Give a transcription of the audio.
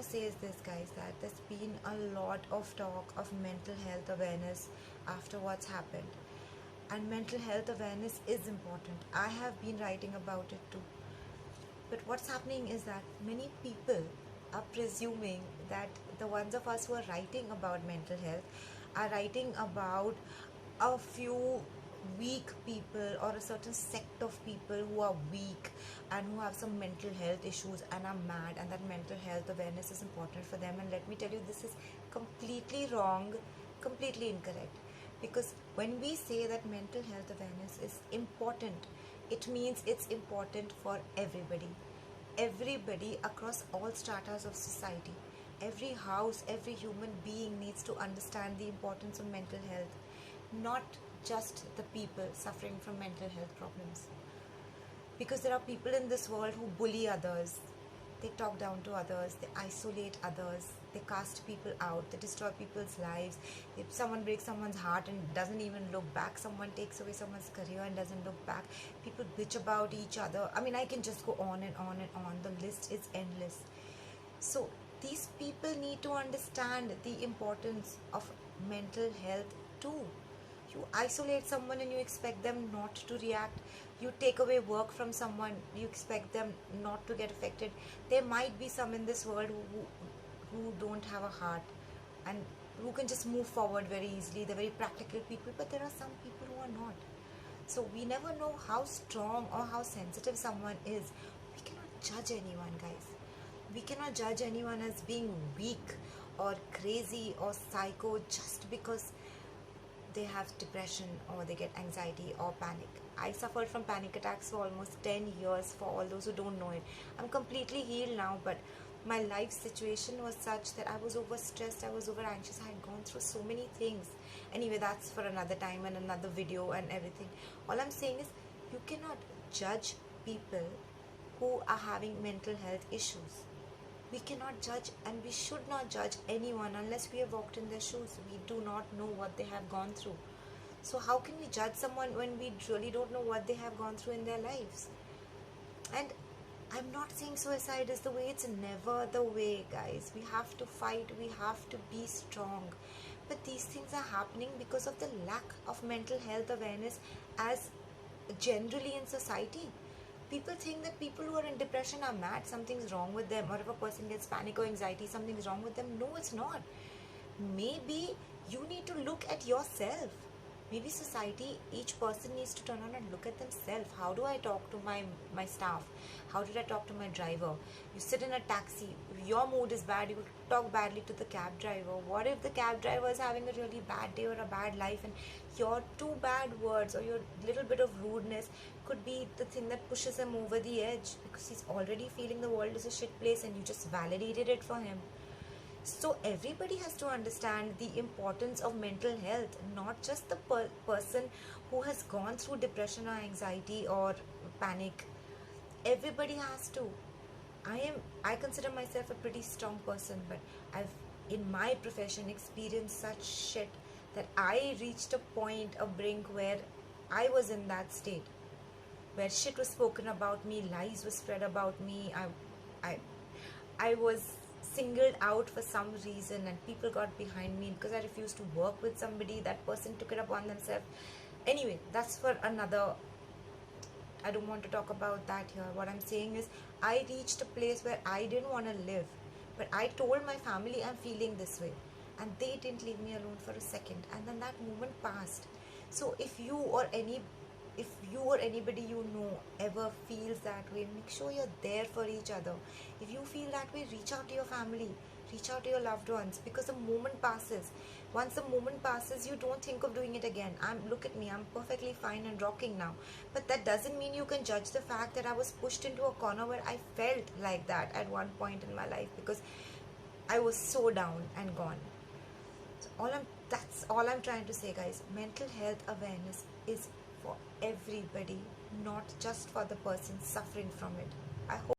say is this, guys, that there's been a lot of talk of mental health awareness after what's happened. And mental health awareness is important. I have been writing about it too. But what's happening is that many people are presuming that the ones of us who are writing about mental health are writing about a few weak people or a certain sect of people who are weak and who have some mental health issues and are mad, and that mental health awareness is important for them. And let me tell you, this is completely wrong, completely incorrect. Because when we say that mental health awareness is important, it means it's important for everybody. Everybody across all stratas of society. Every house, every human being needs to understand the importance of mental health, not just the people suffering from mental health problems. Because there are people in this world who bully others, they talk down to others, they isolate others, they cast people out, they destroy people's lives. If someone breaks someone's heart and doesn't even look back, someone takes away someone's career and doesn't look back, people bitch about each other. I mean, I can just go on and on and on. The list is endless. So these people need to understand the importance of mental health too. You isolate someone and you expect them not to react. You take away work from someone, you expect them not to get affected. There might be some in this world who don't have a heart and who can just move forward very easily. They're very practical people, but there are some people who are not. So we never know how strong or how sensitive someone is. We cannot judge anyone, guys. We cannot judge anyone as being weak or crazy or psycho just because they have depression or they get anxiety or panic. I suffered from panic attacks for almost 10 years, for all those who don't know it. I'm completely healed now, but my life situation was such that I was overstressed, I was over anxious, I had gone through so many things. Anyway, that's for another time and another video and everything. All I'm saying is, you cannot judge people who are having mental health issues. We cannot judge, and we should not judge anyone unless we have walked in their shoes. We do not know what they have gone through. So how can we judge someone when we really don't know what they have gone through in their lives? And I'm not saying suicide is the way. It's never the way, guys. We have to fight. We have to be strong. But these things are happening because of the lack of mental health awareness as generally in society. People think that people who are in depression are mad, something's wrong with them, or if a person gets panic or anxiety, something's wrong with them. No, it's not. Maybe you need to look at yourself. Maybe society, each person needs to turn on and look at themselves. How do I talk to my staff? How did I talk to my driver? You sit in a taxi, if your mood is bad, you talk badly to the cab driver. What if the cab driver is having a really bad day or a bad life, and your two bad words or your little bit of rudeness could be the thing that pushes him over the edge, because he's already feeling the world is a shit place and you just validated it for him. So everybody has to understand the importance of mental health, not just the person who has gone through depression or anxiety or panic. Everybody has to. I consider myself a pretty strong person, but I've in my profession experienced such shit that I reached a point, a brink where I was in that state, where shit was spoken about me, lies were spread about me. I was singled out for some reason, and people got behind me because I refused to work with somebody. That person took it upon themselves. Anyway, that's for another. I don't want to talk about that here. What I'm saying is, I reached a place where I didn't want to live, but I told my family I'm feeling this way, and they didn't leave me alone for a second, and then that moment passed. So if you or anybody you know ever feels that way, make sure you're there for each other. If you feel that way, reach out to your family, reach out to your loved ones, because the moment passes. Once the moment passes, you don't think of doing it again. Look at me, I'm perfectly fine and rocking now. But that doesn't mean you can judge the fact that I was pushed into a corner where I felt like that at one point in my life, because I was so down and gone. So that's all I'm trying to say, guys. Mental health awareness is for everybody, not just for the person suffering from it. I hope